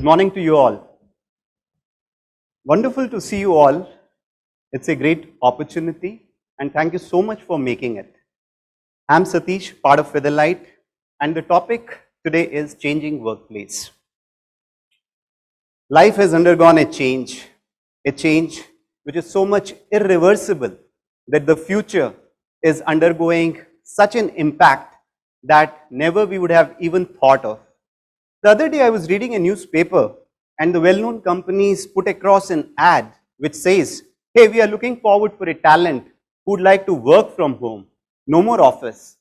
morning to you all. Wonderful to see you all. It's a great opportunity and thank you so much for making it. I'm Satish, part of Featherlite, and the topic today is changing workplace. Life has undergone a change which is so much irreversible that the future is undergoing such an impact that never we would have even thought of. The other day I was reading a newspaper and the well-known companies put across an ad which says, hey, we are looking forward for a talent who would like to work from home, no more office.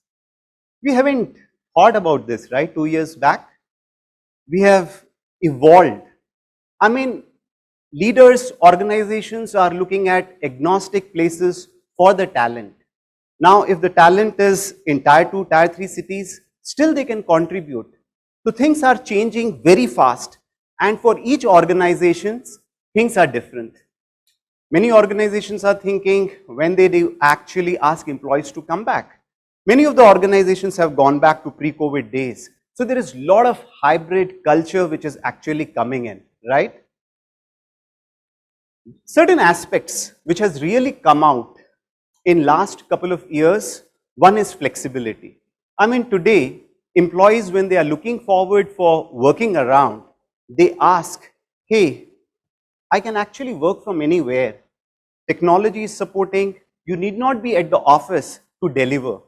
We haven't thought about this, right? 2 years back, we have evolved. I mean, leaders, organizations are looking at agnostic places for the talent. Now, if the talent is in tier 2, tier 3 cities, still they can contribute. So things are changing very fast, and for each organization, things are different. Many organizations are thinking when they do actually ask employees to come back. Many of the organizations have gone back to pre-COVID days. So there is a lot of hybrid culture which is actually coming in, right? Certain aspects which has really come out in last couple of years, one is flexibility. I mean, today, employees, when they are looking forward for working around, they ask, hey, I can actually work from anywhere. Technology is supporting, you need not be at the office to deliver.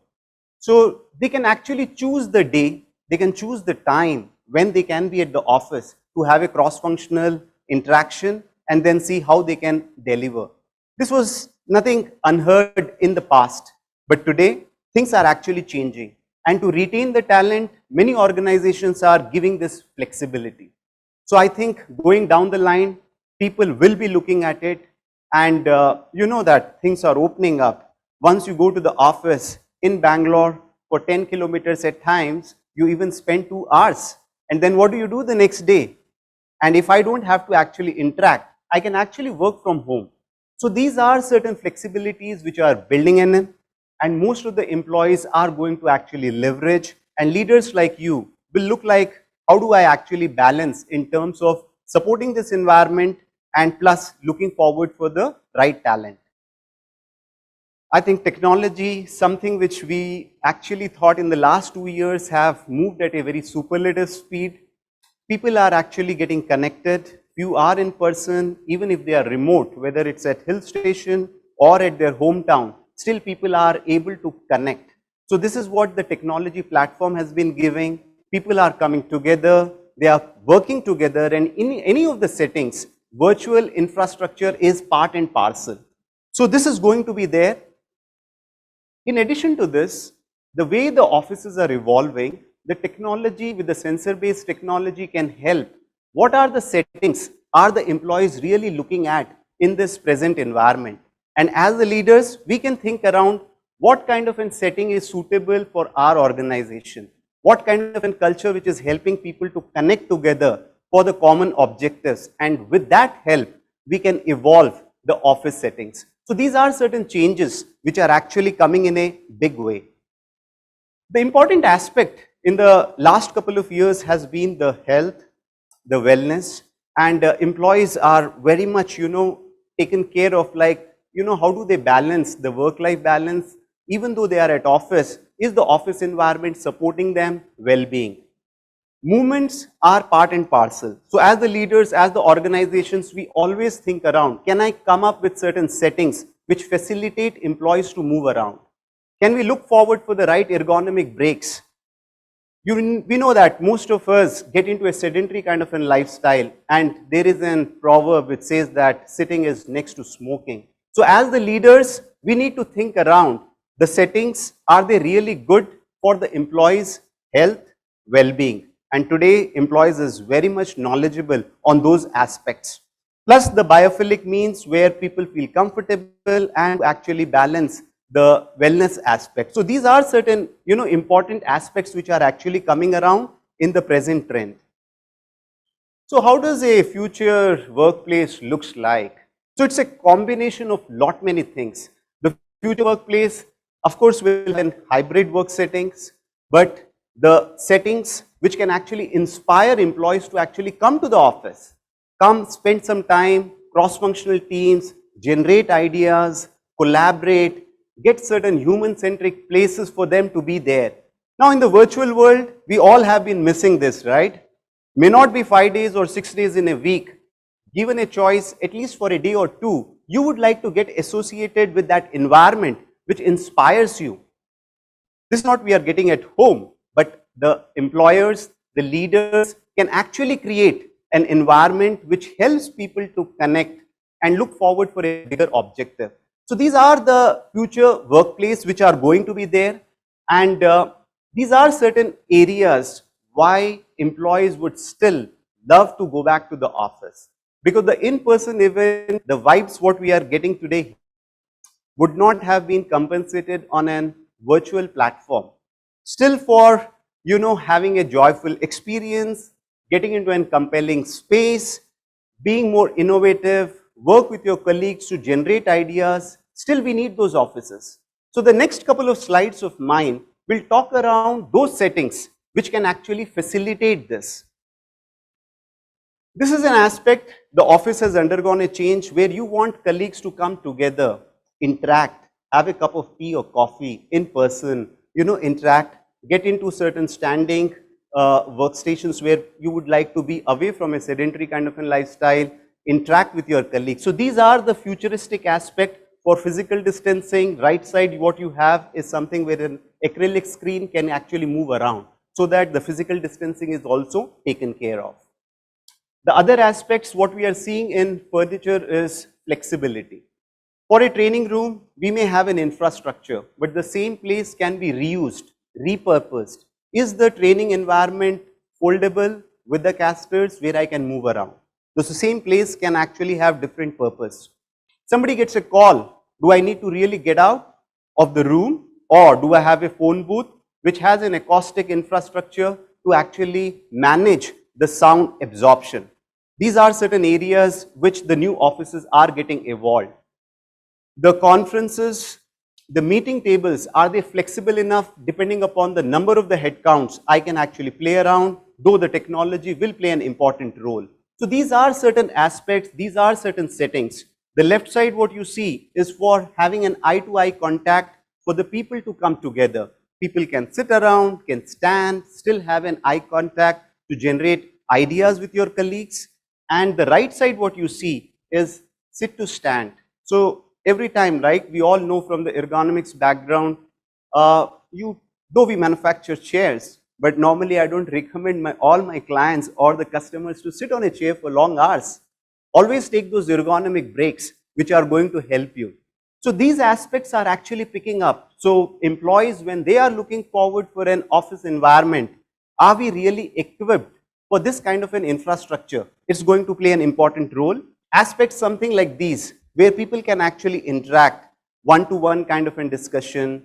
So they can actually choose the day, they can choose the time when they can be at the office to have a cross-functional interaction and then see how they can deliver. This was nothing unheard in the past, but today things are actually changing. And to retain the talent, many organizations are giving this flexibility. So I think going down the line, people will be looking at it, and you know that things are opening up. Once you go to the office in Bangalore for 10 kilometers at times, you even spend 2 hours. And then what do you do the next day? And if I don't have to actually interact, I can actually work from home. So these are certain flexibilities which are building in, and most of the employees are going to actually leverage, and leaders like you will look like, how do I actually balance in terms of supporting this environment and plus looking forward for the right talent. I think technology, something which we actually thought in the last 2 years have moved at a very superlative speed. People are actually getting connected. Few are in person, even if they are remote, whether it's at hill station or at their hometown, still people are able to connect. So this is what the technology platform has been giving. People are coming together, they are working together, and in any of the settings, virtual infrastructure is part and parcel. So this is going to be there. In addition to this, the way the offices are evolving, the technology with the sensor-based technology can help. What are the settings are the employees really looking at in this present environment? And as the leaders, we can think around what kind of a setting is suitable for our organization, what kind of a culture which is helping people to connect together for the common objectives, and with that help, we can evolve the office settings. So these are certain changes which are actually coming in a big way. The important aspect in the last couple of years has been the health, the wellness, and employees are very much, taken care of, like, how do they balance the work-life balance, even though they are at office, is the office environment supporting them well-being? Movements are part and parcel. So as the leaders, as the organizations, we always think around, can I come up with certain settings which facilitate employees to move around? Can we look forward for the right ergonomic breaks? We know that most of us get into a sedentary kind of a lifestyle, and there is a proverb which says that sitting is next to smoking. So as the leaders, we need to think around the settings, are they really good for the employees' health, well-being? And today, employees is very much knowledgeable on those aspects. Plus the biophilic means where people feel comfortable and actually balance the wellness aspect. So these are certain, important aspects which are actually coming around in the present trend. So how does a future workplace looks like? So it's a combination of many things. The future workplace, of course, will have hybrid work settings, but the settings which can actually inspire employees to actually come to the office, come spend some time, cross-functional teams, generate ideas, collaborate, get certain human-centric places for them to be there. Now in the virtual world, we all have been missing this, right? May not be 5 days or 6 days in a week. Given a choice, at least for a day or two, you would like to get associated with that environment which inspires you. This is not we are getting at home, but the employers, the leaders can actually create an environment which helps people to connect and look forward for a bigger objective. So these are the future workplace which are going to be there, and these are certain areas why employees would still love to go back to the office. Because the in-person event, the vibes what we are getting today would not have been compensated on an virtual platform. Still for, having a joyful experience, getting into a compelling space, being more innovative, work with your colleagues to generate ideas, still we need those offices. So the next couple of slides of mine will talk around those settings which can actually facilitate this. This is an aspect the office has undergone a change where you want colleagues to come together, interact, have a cup of tea or coffee in person, interact, get into certain standing workstations where you would like to be away from a sedentary kind of a lifestyle, interact with your colleagues. So these are the futuristic aspect for physical distancing. Right side what you have is something where an acrylic screen can actually move around so that the physical distancing is also taken care of. The other aspects what we are seeing in furniture is flexibility. For a training room, we may have an infrastructure, but the same place can be reused, repurposed. Is the training environment foldable with the casters where I can move around? The same place can actually have different purpose. Somebody gets a call, do I need to really get out of the room, or do I have a phone booth which has an acoustic infrastructure to actually manage the sound absorption? These are certain areas which the new offices are getting evolved. The conferences, the meeting tables, are they flexible enough? Depending upon the number of the headcounts, I can actually play around, though the technology will play an important role. So these are certain aspects, these are certain settings. The left side what you see is for having an eye-to-eye contact for the people to come together. People can sit around, can stand, still have an eye contact to generate ideas with your colleagues. And the right side what you see is sit to stand. So every time, right, we all know from the ergonomics background, though we manufacture chairs, but normally I don't recommend all my clients or the customers to sit on a chair for long hours. Always take those ergonomic breaks which are going to help you. So these aspects are actually picking up. So employees, when they are looking forward for an office environment, are we really equipped for this kind of an infrastructure? It's going to play an important role. Aspects something like these, where people can actually interact, one-to-one kind of a discussion,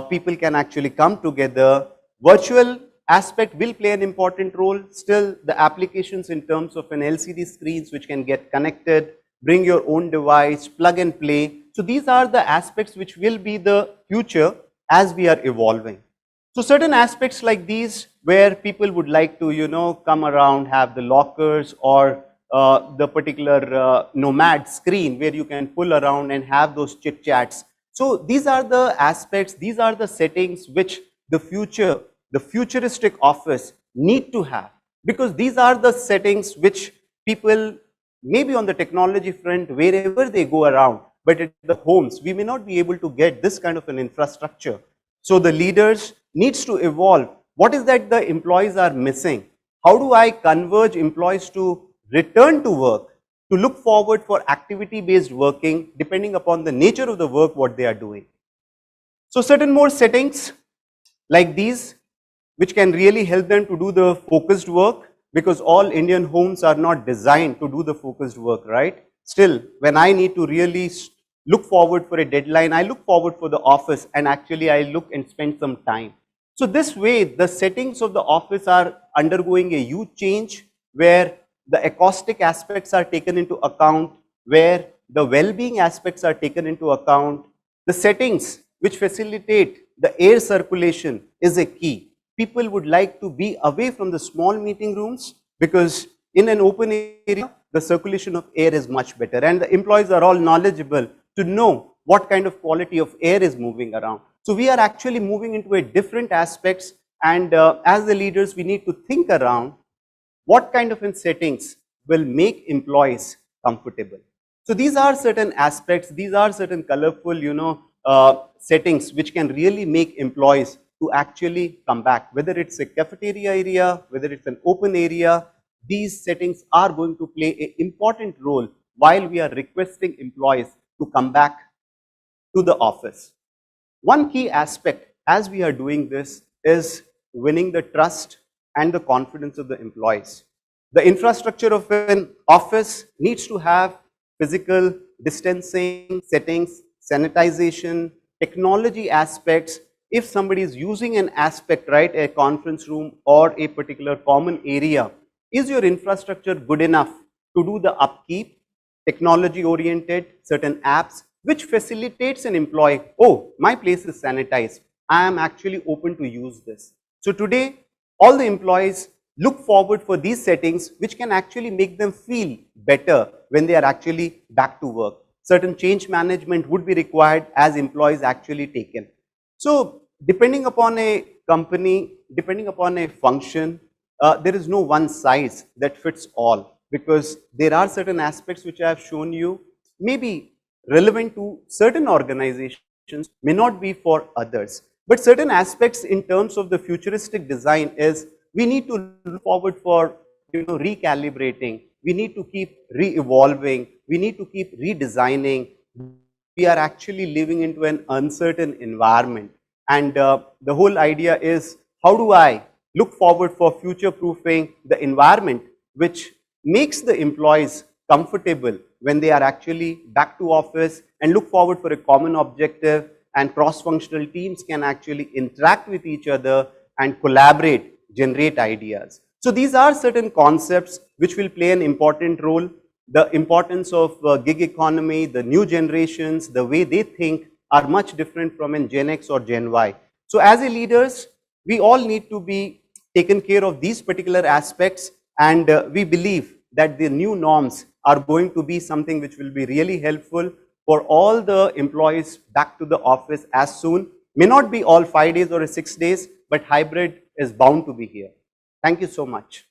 people can actually come together. Virtual aspect will play an important role. Still, the applications in terms of an LCD screens which can get connected, bring your own device, plug and play. So these are the aspects which will be the future as we are evolving. So certain aspects like these where people would like to, come around, have the lockers or the particular nomad screen where you can pull around and have those chit chats. So these are the aspects, these are the settings which the futuristic office need to have, because these are the settings which people maybe on the technology front wherever they go around, but at the homes we may not be able to get this kind of an infrastructure. So the leaders needs to evolve. What is that the employees are missing? How do I converge employees to return to work, to look forward for activity-based working depending upon the nature of the work what they are doing? So certain more settings like these which can really help them to do the focused work, because all Indian homes are not designed to do the focused work, right? Still, when I need to really look forward for a deadline, I look forward for the office and actually I look and spend some time. So this way, the settings of the office are undergoing a huge change where the acoustic aspects are taken into account, where the well-being aspects are taken into account. The settings which facilitate the air circulation is a key. people would like to be away from the small meeting rooms, because in an open area, the circulation of air is much better, and the employees are all knowledgeable to know what kind of quality of air is moving around. So we are actually moving into a different aspects, and as the leaders, we need to think around what kind of settings will make employees comfortable. So these are certain aspects, these are certain colorful, settings which can really make employees to actually come back. Whether it's a cafeteria area, whether it's an open area, these settings are going to play an important role while we are requesting employees to come back to the office. One key aspect as we are doing this is winning the trust and the confidence of the employees. The infrastructure of an office needs to have physical distancing, settings, sanitization, technology aspects. If somebody is using an aspect, right, a conference room or a particular common area, is your infrastructure good enough to do the upkeep, technology oriented, certain apps, which facilitates an employee, oh, my place is sanitized, I am actually open to use this. So today, all the employees look forward for these settings which can actually make them feel better when they are actually back to work. Certain change management would be required as employees actually taken. So depending upon a company, depending upon a function, there is no one size that fits all, because there are certain aspects which I have shown you may be relevant to certain organizations, may not be for others. But certain aspects in terms of the futuristic design is we need to look forward for recalibrating, we need to keep re-evolving, we need to keep redesigning. We are actually living into an uncertain environment, and the whole idea is how do I look forward for future proofing the environment which makes the employees comfortable when they are actually back to office, and look forward for a common objective, and cross-functional teams can actually interact with each other and collaborate, generate ideas. So these are certain concepts which will play an important role. The importance of gig economy, the new generations, the way they think are much different from in Gen X or Gen Y. So as a leaders, we all need to be taken care of these particular aspects, and we believe that the new norms are going to be something which will be really helpful for all the employees back to the office as soon. May not be all 5 days or 6 days, but hybrid is bound to be here. Thank you so much.